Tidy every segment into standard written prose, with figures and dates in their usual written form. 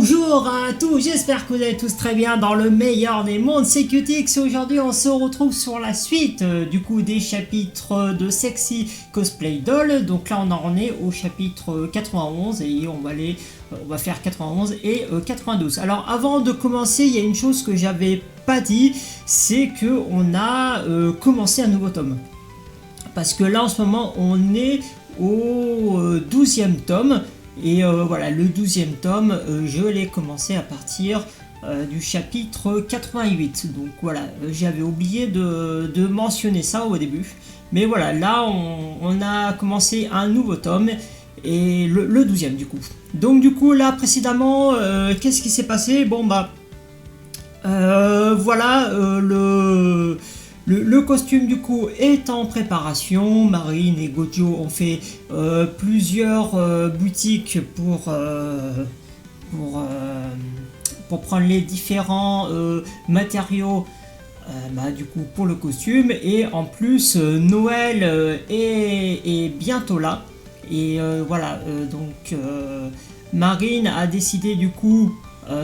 Bonjour à tous, j'espère que vous allez tous très bien dans le meilleur des mondes, c'est Cutix. Aujourd'hui on se retrouve sur la suite du coup des chapitres de Sexy Cosplay Doll. Donc là on en est au chapitre 91 et on va faire 91 et 92. Alors avant de commencer, il y a une chose que j'avais pas dit, c'est que on a commencé un nouveau tome. Parce que là en ce moment on est au 12e tome. Et voilà, le 12e tome, je l'ai commencé à partir du chapitre 88. Donc voilà, j'avais oublié de mentionner ça au début. Mais voilà, là on a commencé un nouveau tome, et le 12e du coup. Donc du coup là précédemment, qu'est-ce qui s'est passé? Bon bah, voilà, le costume du coup est en préparation. Marine et Gojo ont fait plusieurs boutiques pour prendre les différents matériaux du coup pour le costume. Et en plus Noël est bientôt là. Et voilà, donc Marine a décidé du coup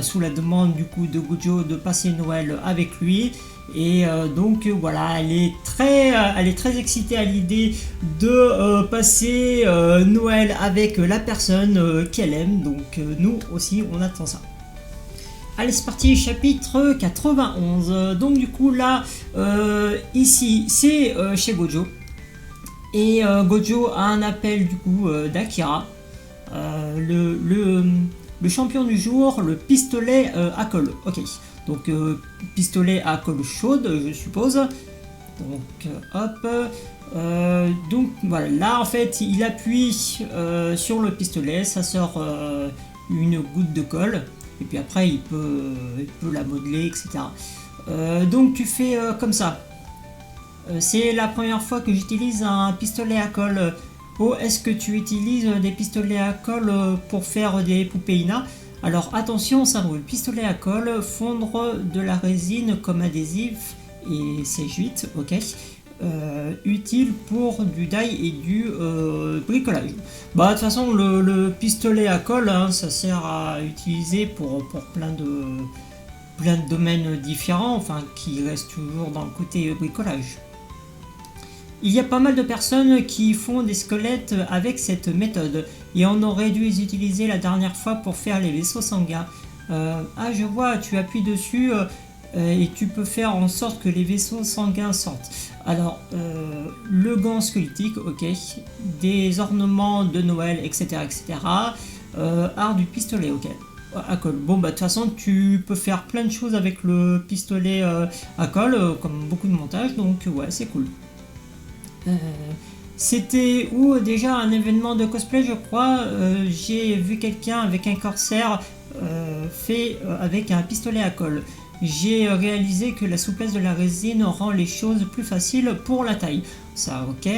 sous la demande du coup de Gojo de passer Noël avec lui. Et donc voilà, elle est très excitée à l'idée de passer Noël avec la personne qu'elle aime. Donc nous aussi on attend ça. Allez, c'est parti, chapitre 91. Donc du coup là, ici c'est chez Gojo. Et Gojo a un appel du coup d'Akira, le champion du jour, le pistolet à colle. Ok. Donc pistolet à colle chaude, je suppose. Donc hop. Donc voilà, là en fait il appuie sur le pistolet, ça sort une goutte de colle, et puis après il peut la modeler, etc. Donc tu fais comme ça. C'est la première fois que j'utilise un pistolet à colle. Oh, est-ce que tu utilises des pistolets à colle pour faire des poupées Ina? Alors attention, ça brûle. Pistolet à colle, fondre de la résine comme adhésif et CH8, ok. Utile pour du dye et du bricolage. Bah de toute façon le pistolet à colle, hein, ça sert à utiliser pour plein de domaines différents, enfin qui restent toujours dans le côté bricolage. Il y a pas mal de personnes qui font des squelettes avec cette méthode, et on aurait dû les utiliser la dernière fois pour faire les vaisseaux sanguins. Ah, je vois, tu appuies dessus et tu peux faire en sorte que les vaisseaux sanguins sortent. Alors, le gant squelettique, ok, des ornements de Noël, etc. etc. Art du pistolet, ok. À colle. Bon bah de toute façon tu peux faire plein de choses avec le pistolet à colle, comme beaucoup de montage, donc ouais, c'est cool. C'était où déjà un événement de cosplay, je crois. J'ai vu quelqu'un avec un corsaire fait avec un pistolet à colle. J'ai réalisé que la souplesse de la résine rend les choses plus faciles pour la taille. Ça, ok.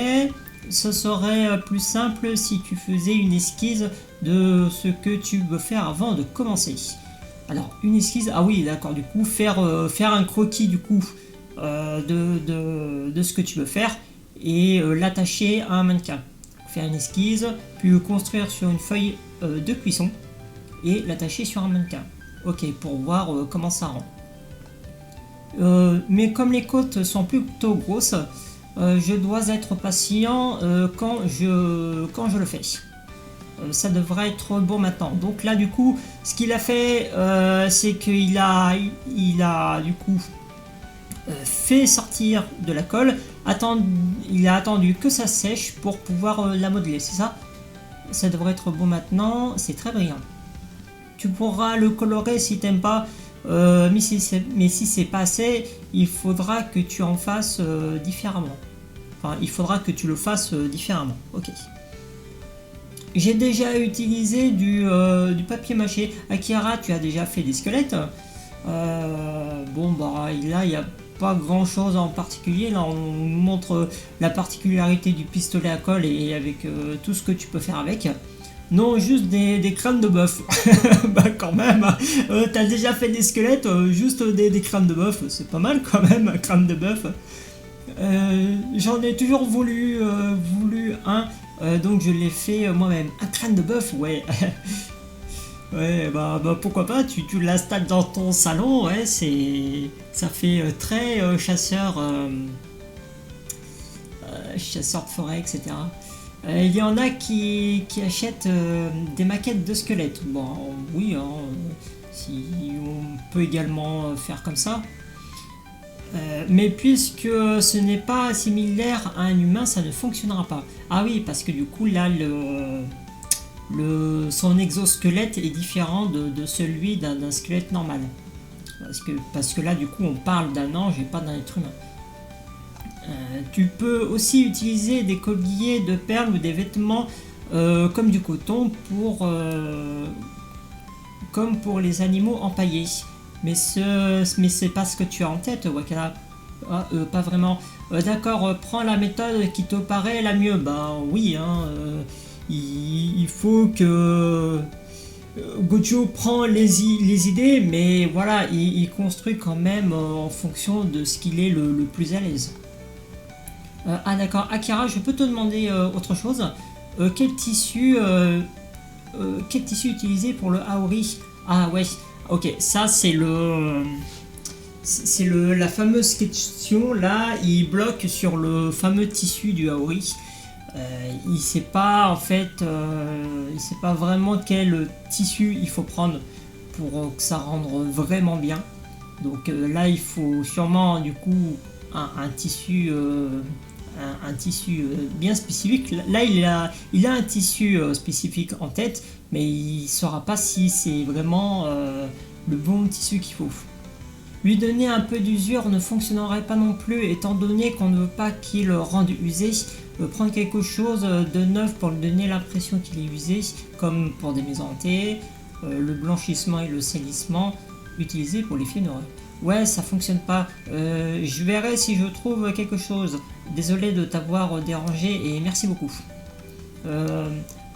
Ce serait plus simple si tu faisais une esquisse de ce que tu veux faire avant de commencer. Alors, une esquisse, ah oui, d'accord, du coup, faire un croquis du coup de ce que tu veux faire, et l'attacher à un mannequin. Faire une esquisse, puis construire sur une feuille de cuisson et l'attacher sur un mannequin. Ok, pour voir comment ça rend. Mais comme les côtes sont plutôt grosses, je dois être patient quand je le fais. Ça devrait être bon maintenant. Donc là du coup, ce qu'il a fait, c'est qu'il a du coup fait sortir de la colle. Il a attendu que ça sèche pour pouvoir la modeler, c'est ça? Ça devrait être bon maintenant, c'est très brillant. Tu pourras le colorer si t'aimes pas, mais si c'est pas assez, il faudra que tu en fasses différemment. Enfin, il faudra que tu le fasses différemment, ok. J'ai déjà utilisé du papier mâché. Akira, tu as déjà fait des squelettes. Bon bah là il n'y a pas grand chose en particulier. Là on nous montre la particularité du pistolet à colle et avec tout ce que tu peux faire avec. Non, juste des crânes de bœuf. Bah quand même, t'as déjà fait des squelettes, juste des crânes de bœuf, c'est pas mal quand même, un crâne de bœuf. J'en ai toujours voulu un, donc je l'ai fait moi-même. Un crâne de bœuf, ouais. Ouais, bah, pourquoi pas, tu l'installes dans ton salon, ouais, ça fait très chasseur de forêt, etc. Il y en a qui achètent des maquettes de squelettes. Bon, oui, hein, si on peut également faire comme ça. Mais puisque ce n'est pas similaire à un humain, ça ne fonctionnera pas. Ah oui, parce que du coup, là, son exosquelette est différent de celui d'un squelette normal. Parce que là, du coup, on parle d'un ange et pas d'un être humain. Tu peux aussi utiliser des colliers de perles ou des vêtements comme du coton comme pour les animaux empaillés. Mais c'est pas ce que tu as en tête, Wakana. Ah, pas vraiment. D'accord, prends la méthode qui te paraît la mieux. Bah oui, hein, il faut que Gojo prend les idées, mais voilà, il construit quand même en fonction de ce qu'il est le plus à l'aise. Ah d'accord, Akira, je peux te demander autre chose. Quel tissu utiliser pour le Aori? Ah ouais, ok, ça c'est la fameuse question là, il bloque sur le fameux tissu du Aori. Il sait pas en fait, il sait pas vraiment quel tissu il faut prendre pour que ça rende vraiment bien. Donc là, il faut sûrement du coup un tissu un tissu bien spécifique. Là, il a un tissu spécifique en tête, mais il ne saura pas si c'est vraiment le bon tissu qu'il faut. Lui donner un peu d'usure ne fonctionnerait pas non plus, étant donné qu'on ne veut pas qu'il rende usé. Prendre quelque chose de neuf pour lui donner l'impression qu'il est usé, comme pour des maisons hantées, le blanchissement et le salissement, utilisés pour les films d'horreur. Ouais, ça fonctionne pas. Je verrai si je trouve quelque chose. Désolé de t'avoir dérangé et merci beaucoup.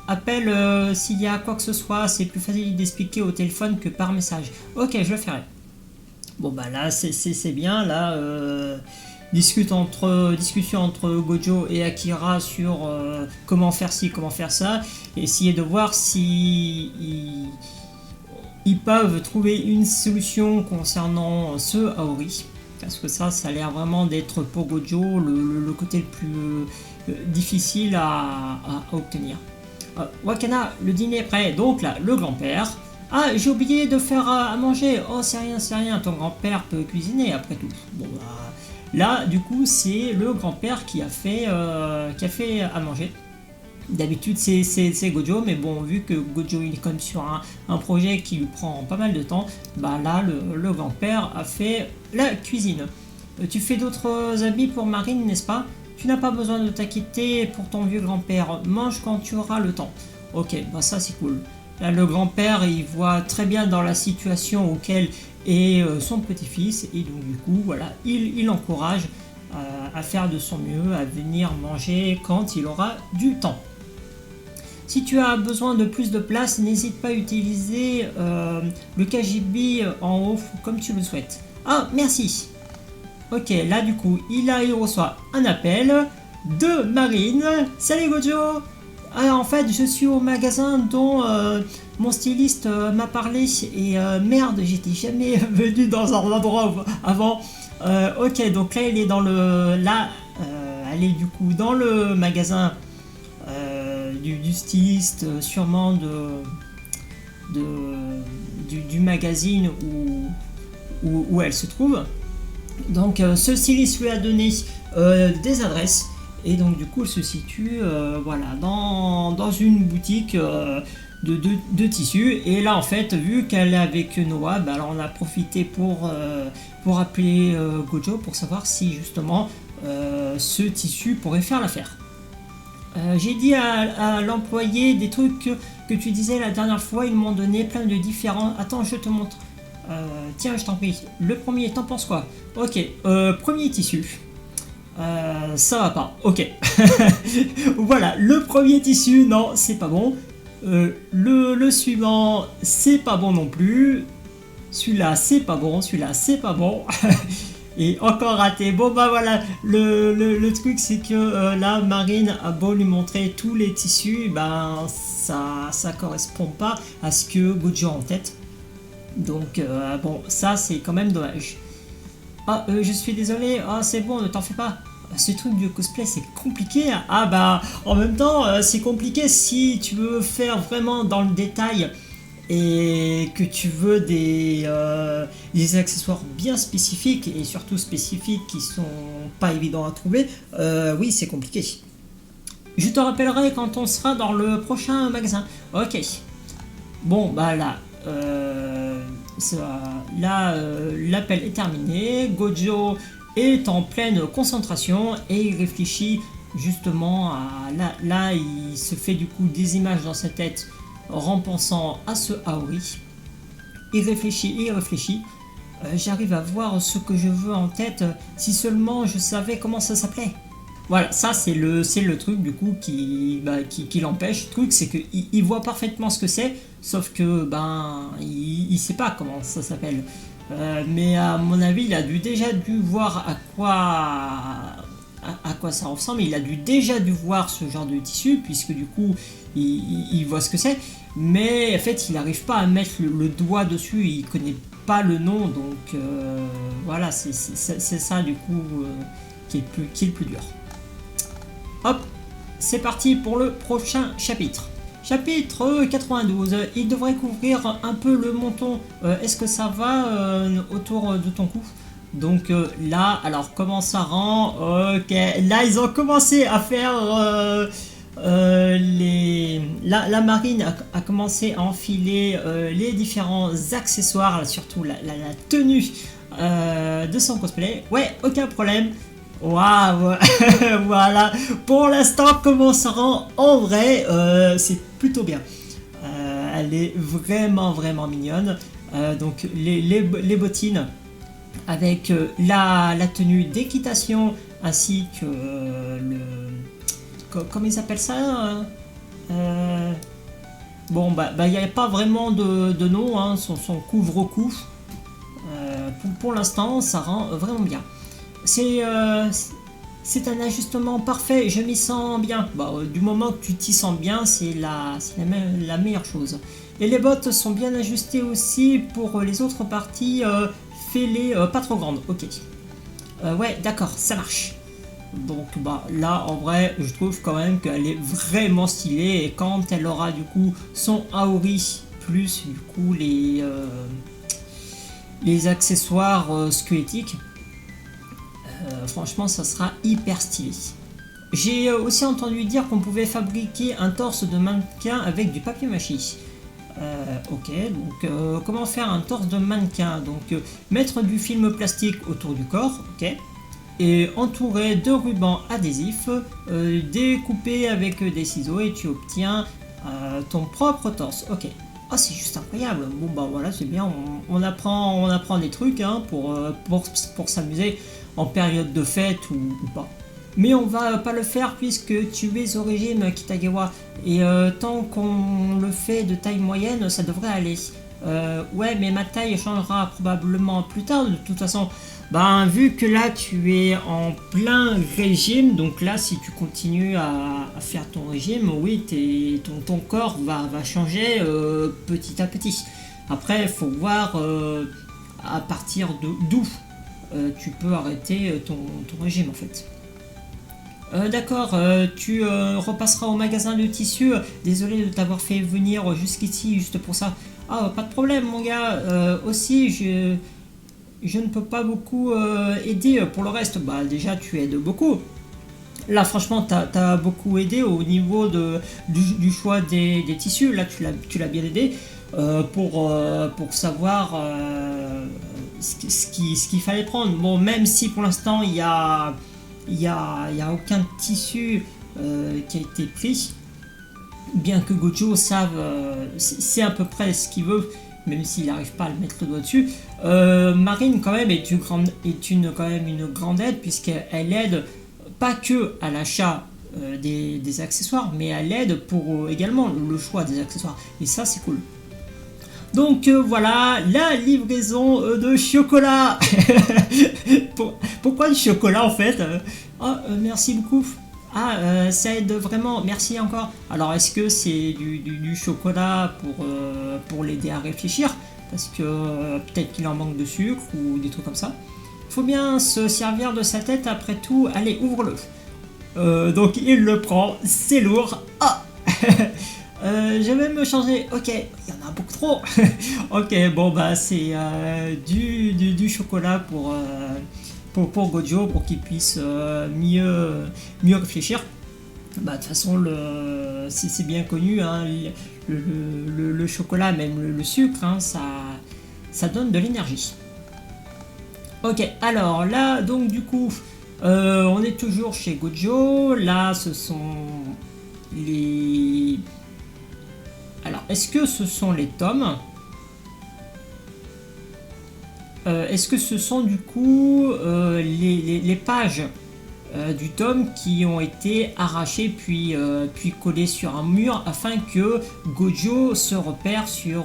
Appelle s'il y a quoi que ce soit, c'est plus facile d'expliquer au téléphone que par message. Ok, je le ferai. Bon bah là c'est bien, là discussion entre Gojo et Akira sur comment faire ci, comment faire ça, et essayer de voir si ils peuvent trouver une solution concernant ce Aori. Parce que ça a l'air vraiment d'être pour Gojo le côté le plus difficile à obtenir. Wakana, le dîner est prêt, donc là, le grand-père. Ah, j'ai oublié de faire à manger. Oh, c'est rien, ton grand-père peut cuisiner après tout. Bon, bah, là, du coup, c'est le grand-père qui a fait à manger. D'habitude, c'est Gojo, mais bon, vu que Gojo il est comme sur un projet qui lui prend pas mal de temps, bah là, le grand-père a fait la cuisine. Tu fais d'autres habits pour Marine, n'est-ce pas? Tu n'as pas besoin de t'inquiéter pour ton vieux grand-père. Mange quand tu auras le temps. Ok, bah ça c'est cool. Là, le grand-père, il voit très bien dans la situation auquel est son petit-fils, et donc du coup, voilà, il l'encourage à faire de son mieux, à venir manger quand il aura du temps. Si tu as besoin de plus de place, n'hésite pas à utiliser le KGB en haut comme tu le souhaites. Ah, merci. Ok, là du coup, il reçoit un appel de Marine. Salut Gojo. En fait, je suis au magasin dont mon styliste m'a parlé et merde, j'étais jamais venu dans un endroit avant. Ok, donc là, elle est elle est du coup dans le magasin du styliste, sûrement du magazine où elle se trouve. Donc, ce styliste lui a donné des adresses. Et donc du coup elle se situe voilà, dans une boutique de tissus. Et là en fait, vu qu'elle est avec Noah, bah, alors on a profité pour appeler Gojo pour savoir si justement ce tissu pourrait faire l'affaire. J'ai dit à l'employé des trucs que tu disais la dernière fois, ils m'ont donné plein de différents... Attends, je te montre. Tiens, je t'en prie. Le premier, t'en penses quoi? Ok, premier tissu. Ça va pas, ok. Voilà, le premier tissu, non, c'est pas bon. Le suivant, c'est pas bon non plus. Celui-là, c'est pas bon. Celui-là, c'est pas bon. Et encore raté. Bon, bah voilà, le truc, c'est que là, Marine a beau lui montrer tous les tissus, ben, ça correspond pas à ce que Gojo a en tête. Donc bon, ça c'est quand même dommage. Ah, je suis désolé, ah c'est bon, ne t'en fais pas. Ce truc de cosplay c'est compliqué. Ah bah, en même temps, c'est compliqué si tu veux faire vraiment dans le détail et que tu veux des accessoires bien spécifiques et surtout spécifiques qui sont pas évidents à trouver. Oui, c'est compliqué. Je te rappellerai quand on sera dans le prochain magasin. Ok. Bon, bah là, l'appel est terminé. Gojo est en pleine concentration et il réfléchit justement à... Là, il se fait du coup des images dans sa tête en pensant à ce Aoi. Il réfléchit et il réfléchit. J'arrive à voir ce que je veux en tête si seulement je savais comment ça s'appelait. Voilà, ça c'est le truc du coup qui l'empêche. Le truc c'est qu'il voit parfaitement ce que c'est, sauf que il sait pas comment ça s'appelle. Mais à mon avis, il a déjà dû voir à quoi ça ressemble. Il a déjà dû voir ce genre de tissu, puisque du coup, il voit ce que c'est. Mais en fait, il n'arrive pas à mettre le doigt dessus, il connaît pas le nom. Donc voilà, c'est ça du coup qui est le plus dur. Hop, c'est parti pour le prochain chapitre. Chapitre 92, il devrait couvrir un peu le menton. Est-ce que ça va autour de ton cou? Donc là, alors comment ça rend? Ok, là ils ont commencé à faire la marine a commencé à enfiler les différents accessoires, surtout la tenue de son cosplay. Ouais, aucun problème. Waouh. Voilà, pour l'instant comment ça rend en vrai, c'est plutôt bien. Elle est vraiment mignonne. Donc les bottines avec la tenue d'équitation ainsi que comment ils appellent ça, bon il n'y a pas vraiment de nom, hein, son couvre-cou. Pour l'instant ça rend vraiment bien. C'est un ajustement parfait, je m'y sens bien. Du moment que tu t'y sens bien, c'est la meilleure chose. Et les bottes sont bien ajustées aussi pour les autres parties, fais-les pas trop grandes. Ok. Ouais, d'accord, ça marche. Donc là, en vrai, je trouve quand même qu'elle est vraiment stylée. Et quand elle aura du coup son Aori, plus du coup les accessoires squelettiques, franchement ça sera hyper stylé. J'ai aussi entendu dire qu'on pouvait fabriquer un torse de mannequin avec du papier mâché. Ok, donc comment faire un torse de mannequin? Donc mettre du film plastique autour du corps, ok, et entourer de rubans adhésifs, découper avec des ciseaux et tu obtiens ton propre torse. Ok. Oh, c'est juste incroyable. Bon voilà, c'est bien, on apprend des trucs hein, pour s'amuser en période de fête ou pas. Mais on va pas le faire puisque tu es au régime, Kitagawa, et tant qu'on le fait de taille moyenne, ça devrait aller. Ouais, mais ma taille changera probablement plus tard de toute façon. Vu que là tu es en plein régime, donc là si tu continues à faire ton régime, oui, ton corps va changer petit à petit. Après, il faut voir à partir d'où tu peux arrêter ton régime en fait. D'accord, tu repasseras au magasin de tissus. Désolé de t'avoir fait venir jusqu'ici juste pour ça. Ah, pas de problème mon gars. Aussi, je ne peux pas beaucoup aider pour le reste. Déjà, tu aides beaucoup. Là, franchement, t'as beaucoup aidé au niveau du choix des tissus. Là, tu l'as bien aidé pour savoir ce qu'il fallait prendre. Bon, même si pour l'instant, il y a aucun tissu qui a été pris, bien que Gojo c'est à peu près ce qu'il veut, même s'il n'arrive pas à le mettre le doigt dessus. Marine quand même est une grande aide, puisqu'elle aide pas que à l'achat des accessoires, mais elle aide pour également le choix des accessoires, et ça c'est cool. Donc voilà, la livraison de chocolat. Pourquoi du chocolat en fait? Merci beaucoup. Ça aide vraiment, merci encore. Alors, est-ce que c'est du chocolat pour l'aider à réfléchir? Parce que peut-être qu'il en manque de sucre ou des trucs comme ça. Faut bien se servir de sa tête après tout. Allez, ouvre-le. Donc, il le prend, c'est lourd. Ah je vais me changer. Ok, il y en a beaucoup trop. Ok, bon, bah, c'est du chocolat pour Gojo, pour qu'il puisse mieux réfléchir. Bah, de toute façon, c'est bien connu, hein, le chocolat, même le sucre, hein, ça donne de l'énergie. Ok, alors là, donc du coup, on est toujours chez Gojo. Là, ce sont les... Alors, est-ce que ce sont les tomes? Est-ce que ce sont du coup les pages du tome qui ont été arrachées puis collées sur un mur afin que Gojo se repère sur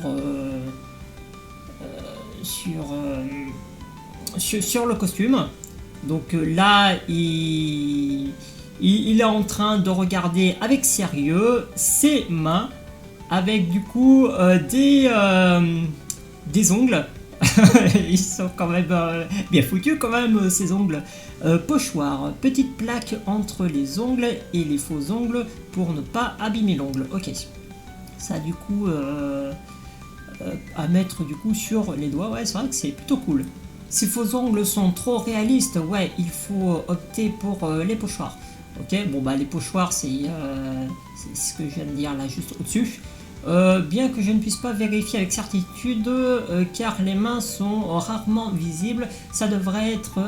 le costume? Donc là, il est en train de regarder avec sérieux ses mains avec du coup des ongles. Ils sont quand même bien foutus quand même ces ongles. Pochoir, petite plaque entre les ongles et les faux ongles pour ne pas abîmer l'ongle. Ok, ça du coup à mettre du coup sur les doigts, ouais c'est vrai que c'est plutôt cool. Ces faux ongles sont trop réalistes, ouais il faut opter pour les pochoirs. Ok, bon bah les pochoirs c'est ce que je viens de dire là juste au-dessus. Bien que je ne puisse pas vérifier avec certitude car les mains sont rarement visibles, ça devrait être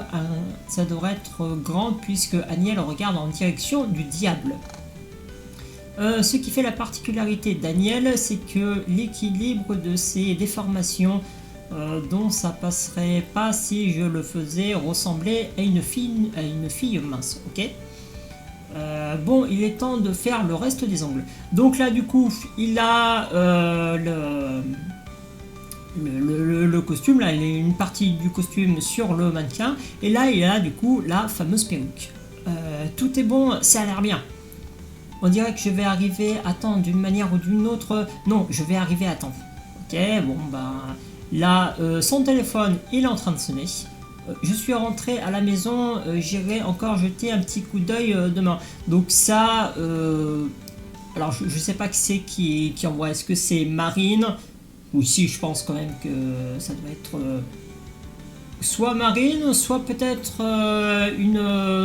grand puisque Aniel regarde en direction du diable. Ce qui fait la particularité d'Aniel, c'est que l'équilibre de ses déformations dont ça passerait pas si je le faisais ressemblait à une fille mince, ok. Bon, il est temps de faire le reste des ongles. Donc là, du coup, il a le costume. Là, il a une partie du costume sur le mannequin. Et là, il a du coup la fameuse perruque. Tout est bon, ça a l'air bien. On dirait que je vais arriver à temps d'une manière ou d'une autre. Non, je vais arriver à temps. Ok, bon, bah là, son téléphone, il est en train de sonner. Je suis rentré à la maison, j'irai encore jeter un petit coup d'œil demain. Donc ça, alors je sais pas qui c'est qui envoie. Est-ce que c'est Marine? Ou si, je pense quand même que ça doit être soit Marine, soit peut-être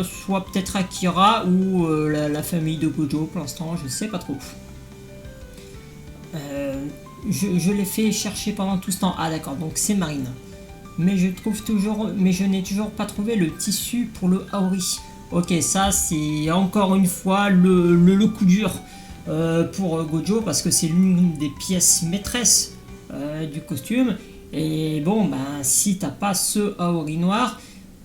soit peut-être Akira ou la famille de Gojo. Pour l'instant, je sais pas trop. Je l'ai fait chercher pendant tout ce temps. Ah d'accord, donc c'est Marine. Mais je n'ai toujours pas trouvé le tissu pour le Aori. Ok, ça c'est encore une fois le coup dur pour Gojo parce que c'est l'une des pièces maîtresses du costume. Et bon, ben si t'as pas ce Aori noir,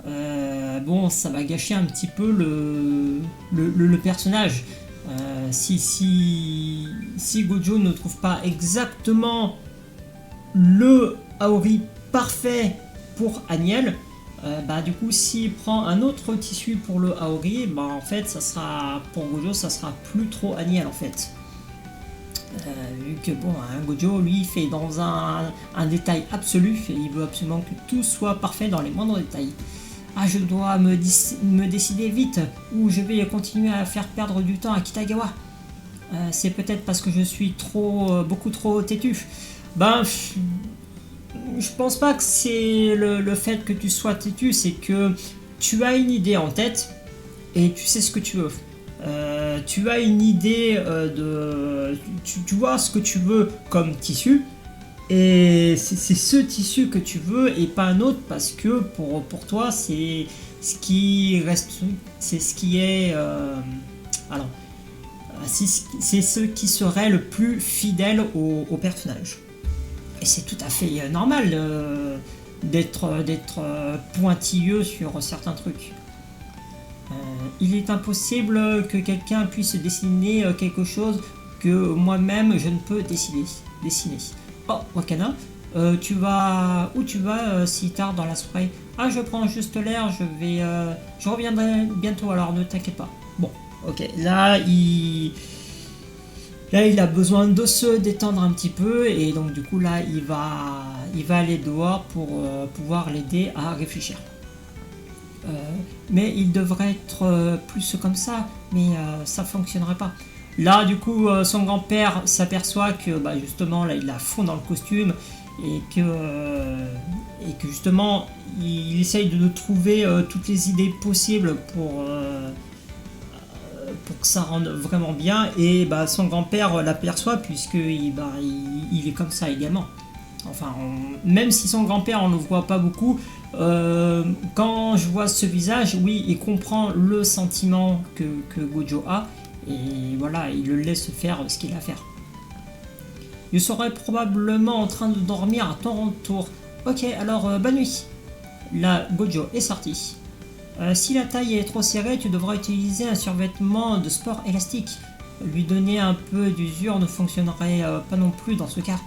bon, ça va gâcher un petit peu le personnage. Si Gojo ne trouve pas exactement le Aori parfait pour Aniel, bah du coup s'il prend un autre tissu pour le Aori, bah en fait ça sera pour Gojo, ça sera plus trop Aniel en fait. Vu que bon, hein, Gojo lui fait dans un détail absolu et il veut absolument que tout soit parfait dans les moindres détails. Ah, je dois me décider vite ou je vais continuer à faire perdre du temps à Kitagawa. C'est peut-être parce que je suis beaucoup trop têtu. Ben, je pense pas que c'est le fait que tu sois têtu, c'est que tu as une idée en tête et tu sais ce que tu veux. Tu as une idée tu vois ce que tu veux comme tissu et c'est ce tissu que tu veux et pas un autre parce que pour toi c'est ce qui reste, c'est ce qui est alors c'est ce qui serait le plus fidèle au personnage. Et c'est tout à fait normal d'être pointilleux sur certains trucs. Il est impossible que quelqu'un puisse dessiner quelque chose que moi-même je ne peux dessiner. Oh, Wakana, tu vas où tu vas si tard dans la soirée? Ah, je prends juste l'air, je reviendrai bientôt, alors ne t'inquiète pas. Bon, Ok, là, il a besoin de se détendre un petit peu et donc du coup là, il va aller dehors pour pouvoir l'aider à réfléchir. Mais il devrait être plus comme ça, mais ça fonctionnerait pas. Là, du coup, son grand-père s'aperçoit que bah, justement, là, il a fond dans le costume et que justement, il essaye de trouver toutes les idées possibles pour que ça rende vraiment bien. Et bah, son grand-père l'aperçoit puisqu'il il est comme ça également. Enfin, même si son grand-père on ne le voit pas beaucoup, quand je vois ce visage, oui, il comprend le sentiment que Gojo a et voilà, il le laisse faire ce qu'il a à faire. Je serai probablement en train de dormir à ton retour. Ok, alors bonne nuit. Là, Gojo est sorti. Si la taille est trop serrée, tu devras utiliser un survêtement de sport élastique. Lui donner un peu d'usure ne fonctionnerait pas non plus dans ce cas.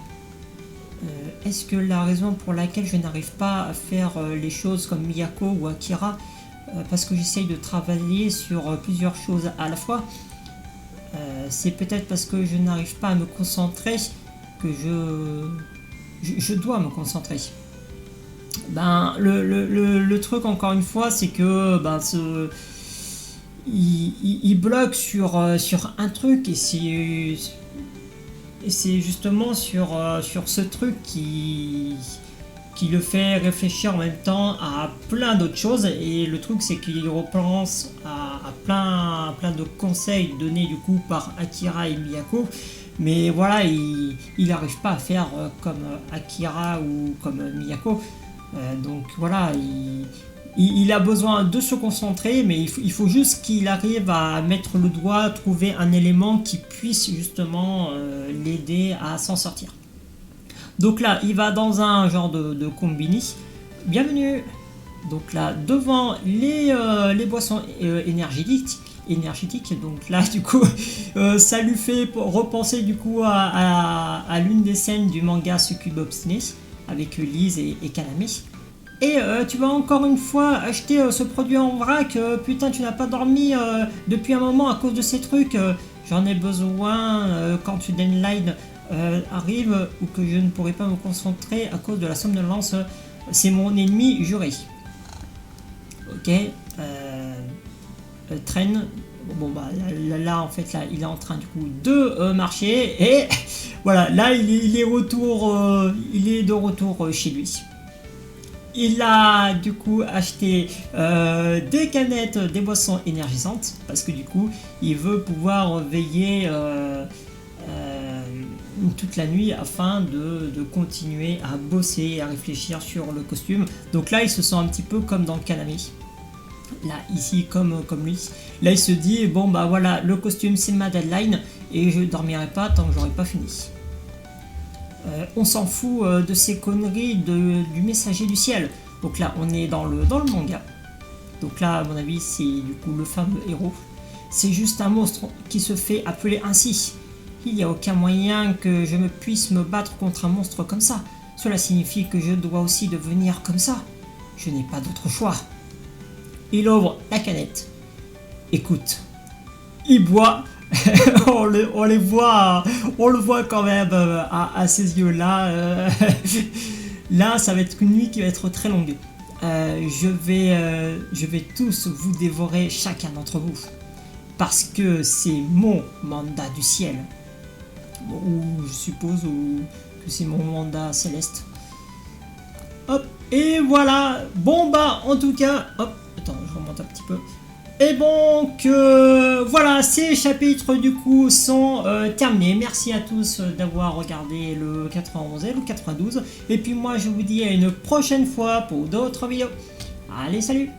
Est-ce que la raison pour laquelle je n'arrive pas à faire les choses comme Miyako ou Akira, parce que j'essaye de travailler sur plusieurs choses à la fois, c'est peut-être parce que je n'arrive pas à me concentrer que je dois me concentrer. Ben, le truc encore une fois, c'est que ben, il bloque sur un truc et c'est justement sur ce truc qui le fait réfléchir en même temps à plein d'autres choses. Et le truc, c'est qu'il repense à plein de conseils donnés du coup par Akira et Miyako. Mais voilà, il n'arrive pas à faire comme Akira ou comme Miyako. Donc voilà, il a besoin de se concentrer, mais il faut juste qu'il arrive à mettre le doigt, trouver un élément qui puisse justement l'aider à s'en sortir. Donc là, il va dans un genre de combini. Bienvenue. Donc là, devant les boissons énergétiques. Donc là, du coup, ça lui fait repenser du coup à l'une des scènes du manga Succube Obstiné avec Lise et Kaname. Et tu vas encore une fois acheter ce produit en vrac. Putain, tu n'as pas dormi depuis un moment à cause de ces trucs. J'en ai besoin quand tu deadline arrive ou que je ne pourrai pas me concentrer à cause de la somnolence. C'est mon ennemi juré. Ok. Traîne. Bon bah là en fait là il est en train du coup de marcher et voilà là il est de retour chez lui. Il a du coup acheté des canettes, des boissons énergisantes parce que du coup il veut pouvoir veiller toute la nuit afin de continuer à bosser et à réfléchir sur le costume. Donc là il se sent un petit peu comme dans Kaname. Là ici comme lui. Là il se dit bon bah voilà le costume c'est ma deadline et je dormirai pas tant que j'aurai pas fini. On s'en fout de ces conneries du messager du ciel. Donc là on est dans le manga. Donc là à mon avis c'est du coup le fameux héros. C'est juste un monstre qui se fait appeler ainsi. Il n'y a aucun moyen que je puisse me battre contre un monstre comme ça. Cela signifie que je dois aussi devenir comme ça. Je n'ai pas d'autre choix. Il ouvre la canette. Écoute, il boit. on le voit quand même à ses yeux là. Là, ça va être une nuit qui va être très longue. Je vais tous vous dévorer chacun d'entre vous. Parce que c'est mon mandat du ciel. Ou je suppose que c'est mon mandat céleste. Hop, et voilà. Bon bah, en tout cas, hop, attends, je remonte un petit peu. Et donc, voilà, ces chapitres du coup sont terminés. Merci à tous d'avoir regardé le 91 et le 92. Et puis moi, je vous dis à une prochaine fois pour d'autres vidéos. Allez, salut!